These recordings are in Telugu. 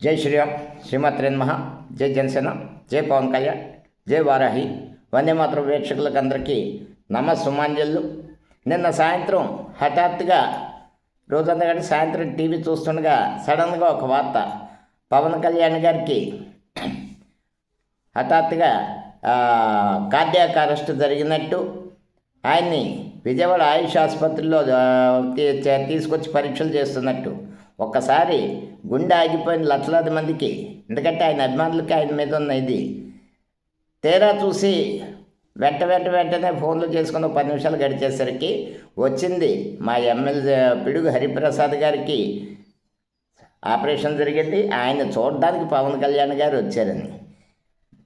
జై శ్రీరామ్, శ్రీమాత్రే నమః. జై జనసేన, జై పవన్ కళ్యాణ్, జై వారాహి. వందే మాతరం వీక్షకులకు అందరికీ నమస్సుమాంజలు. నిన్న సాయంత్రం హఠాత్తుగా రోజంతా కానీ సాయంత్రం టీవీ చూస్తుండగా సడన్గా ఒక వార్త, పవన్ కళ్యాణ్ గారికి హఠాత్తుగా కార్డియాక్ అరెస్ట్ జరిగినట్టు, ఆయన్ని విజయవాడ ఆయుష్ ఆసుపత్రిలో తీసుకొచ్చి పరీక్షలు చేస్తున్నట్టు. ఒక్కసారి గుండె ఆగిపోయిన లక్షలాది మందికి, ఎందుకంటే ఆయన అభిమానులకి ఆయన మీద ఉన్న ఇది తీరా చూసి వెంటనే ఫోన్లు చేసుకుని 10 నిమిషాలు గడిచేసరికి వచ్చింది మా ఎమ్మెల్యే పిడుగు హరిప్రసాద్ గారికి ఆపరేషన్ జరిగింది, ఆయన చూడడానికి పవన్ కళ్యాణ్ గారు వచ్చారని.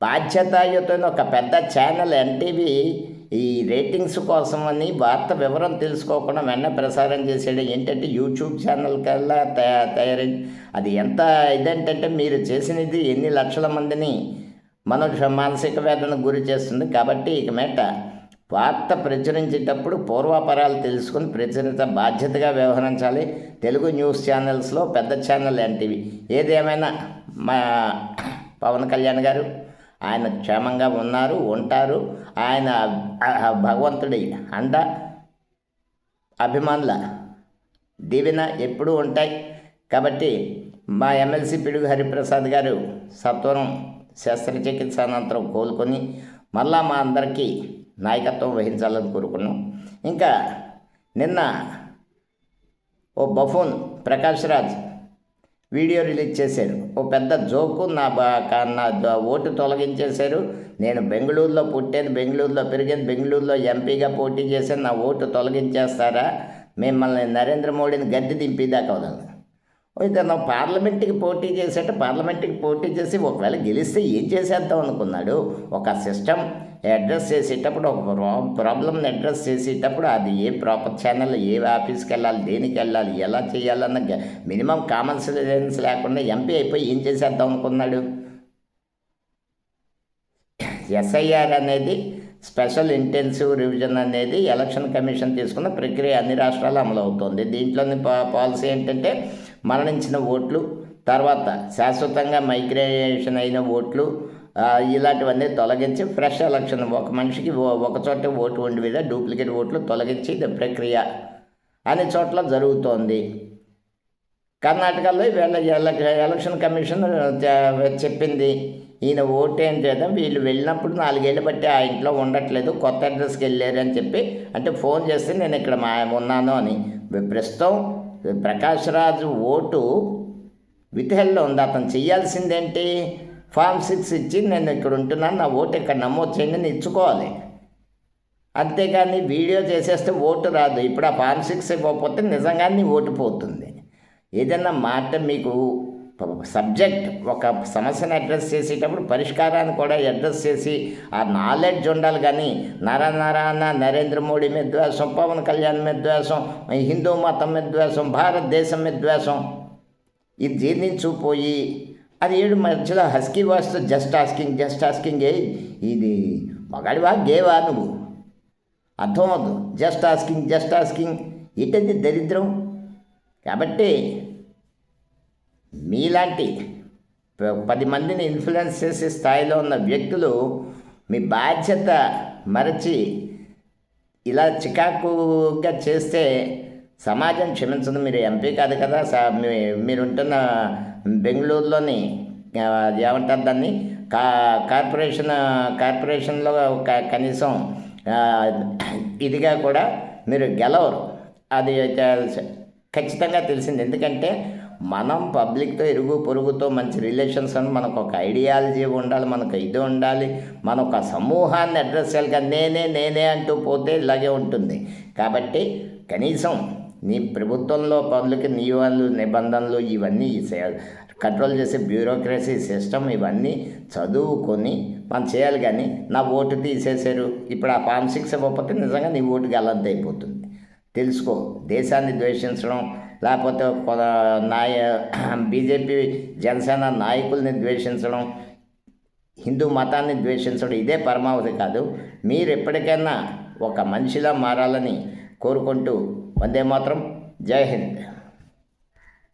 బాధ్యతాయుతమైన ఒక పెద్ద ఛానల్ ఎన్టీవీ ఈ రేటింగ్స్ కోసమని వార్త వివరం తెలుసుకోకుండా వెన్న ప్రసారం చేసేది. ఏంటంటే యూట్యూబ్ ఛానల్ కల్లా తయారై అది ఎంత ఇదేంటంటే మీరు చేసినది ఎన్ని లక్షల మందిని మానసిక వేదనకు గురి చేస్తుంది. కాబట్టి ఇక మీట వార్త ప్రచురించేటప్పుడు పూర్వాపరాలు తెలుసుకుని ప్రచురించ బాధ్యతగా వ్యవహరించాలి. తెలుగు న్యూస్ ఛానల్స్లో పెద్ద ఛానల్ ఎన్టీవీ. ఏదేమైనా మా పవన్ కళ్యాణ్ గారు ఆయన క్షేమంగా ఉంటారు. ఆయన భగవంతుడి అండ, అభిమానుల దీవెన ఎప్పుడూ ఉంటాయి. కాబట్టి మా ఎమ్మెల్సీ పిడుగు హరిప్రసాద్ గారు సత్వరం శస్త్రచికిత్స అనంతరం కోలుకొని మళ్ళా మా అందరికీ నాయకత్వం వహించాలని కోరుకున్నాం. ఇంకా నిన్న ఓ buffoon Prakash Raj video release చేశారు. ఓ పెద్ద జోకు, నా ఓటు తొలగించేశారు. నేను బెంగళూరులో పుట్టాను, బెంగళూరులో పెరిగాను, బెంగళూరులో ఎంపీగా పోటీ చేశాను, నా ఓటు తొలగించేస్తారా, మిమ్మల్ని నరేంద్ర మోడీని గద్దె దింపేదాకా వదలను. ఇతను పార్లమెంట్కి పోటీ చేసి ఒకవేళ గెలిస్తే ఏం చేసేద్దాం అనుకున్నాడు. ఒక సిస్టమ్ అడ్రస్ చేసేటప్పుడు, ఒక ప్రాబ్లమ్ని అడ్రస్ చేసేటప్పుడు అది ఏ ప్రాపర్ ఛానల్, ఏ ఆఫీస్కి వెళ్ళాలి, దేనికి వెళ్ళాలి, ఎలా చేయాలన్న మినిమం కామన్ సెన్స్ లేకుండా ఎంపీ అయిపోయి ఏం చేసేద్దాం అనుకున్నాడు. ఎస్ఐఆర్ అనేది స్పెషల్ ఇంటెన్సివ్ రివిజన్ అనేది ఎలక్షన్ కమిషన్ తీసుకున్న ప్రక్రియ అన్ని రాష్ట్రాలు అమలు అవుతుంది. దీంట్లోని పాలసీ ఏంటంటే మరణించిన ఓట్లు, తర్వాత శాశ్వతంగా మైగ్రేషన్ అయిన ఓట్లు, ఇలాంటివన్నీ తొలగించి ఫ్రెష్ ఎలక్షన్, ఒక మనిషికి ఒక చోట ఓటు ఉండి మీద డూప్లికేట్ ఓట్లు తొలగించి ప్రక్రియ అన్ని చోట్ల జరుగుతోంది. కర్ణాటకలో వీళ్ళ ఎలక్షన్ కమిషన్ చెప్పింది, ఈయన ఓటు ఏం చేద్దాం, వీళ్ళు వెళ్ళినప్పుడు 4 ఏళ్ళు బట్టి ఆ ఇంట్లో ఉండట్లేదు, కొత్త అడ్రస్కి వెళ్ళారు అని చెప్పి, అంటే ఫోన్ చేస్తే నేను ఇక్కడ ఉన్నాను అని. ప్రస్తుతం ప్రకాష్ రాజు ఓటు విత్హెల్లో ఉంది. అతను చేయాల్సిందేంటి, ఫామ్ 6 ఇచ్చి నేను ఇక్కడ ఉంటున్నాను, నా ఓటు ఇక్కడ నమోదు చేయండి అని ఇచ్చుకోవాలి. అంతేగాని వీడియో చేసేస్తే ఓటు రాదు. ఇప్పుడు ఆ ఫామ్ 6 ఇవ్వకపోతే నిజంగానే ఓటు పోతుంది. ఏదైనా మాట మీకు సబ్జెక్ట్, ఒక సమస్యను అడ్రస్ చేసేటప్పుడు పరిష్కారాన్ని కూడా అడ్రస్ చేసి ఆ నాలెడ్జ్ ఉండాలి. కానీ నరేంద్ర మోడీ మీద ద్వేషం, పవన్ కళ్యాణ్ మీద ద్వేషం, హిందూ మతం మీద ద్వేషం, భారతదేశం మీద ద్వేషం, ఇది జీర్ణించుకుపోయి అది ఏడు మధ్యలో హస్కీ వాయిస్తో జస్ట్ ఆస్కింగ్ ఇది మగాడివా గేవా నువ్వు అర్థం అవ్వదు. జస్ట్ ఆస్కింగ్ ఏంటది దరిద్రం. కాబట్టి మీలాంటి 10 మందిని ఇన్ఫ్లుయెన్స్ చేసే స్థాయిలో ఉన్న వ్యక్తులు మీ బాధ్యత మరచి ఇలా చికాకుగా చేస్తే సమాజం క్షమించదు. మీరు ఎంపీ కాదు కదా, మీరుంటున్న బెంగళూరులోని ఏమంటారు దాన్ని, కార్పొరేషన్లో కనీసం ఇదిగా కూడా మీరు గెలవరు. అది ఖచ్చితంగా తెలిసింది. ఎందుకంటే మనం పబ్లిక్తో, ఇరుగు పొరుగుతో మంచి రిలేషన్స్ అని మనకు ఒక ఐడియాలజీ ఉండాలి, మనకు ఇది ఉండాలి, మన ఒక సమూహాన్ని అడ్రస్ చేయాలి. కానీ నేనే అంటూ పోతే ఇలాగే ఉంటుంది. కాబట్టి కనీసం నీ ప్రభుత్వంలో పనులకి నియమాలు, నిబంధనలు ఇవన్నీ కంట్రోల్ చేసే బ్యూరోక్రసీ సిస్టమ్ ఇవన్నీ చదువుకొని మనం చేయాలి. కానీ నా ఓటు తీసేశారు, ఇప్పుడు ఆ ఫామ్ 6 ఇవ్వకపోతే నిజంగా నీ ఓటు గల్లంత అయిపోతుంది. తెలుసుకో. దేశాన్ని ద్వేషించడం, లేకపోతే బీజేపీ జనసేన నాయకుల్ని ద్వేషించడం, హిందూ మతాన్ని ద్వేషించడం ఇదే పరమావధి కాదు. మీరు ఎప్పటికైనా ఒక మనిషిలా మారాలని కోరుకుంటూ వందే మాతరం. జై హింద్.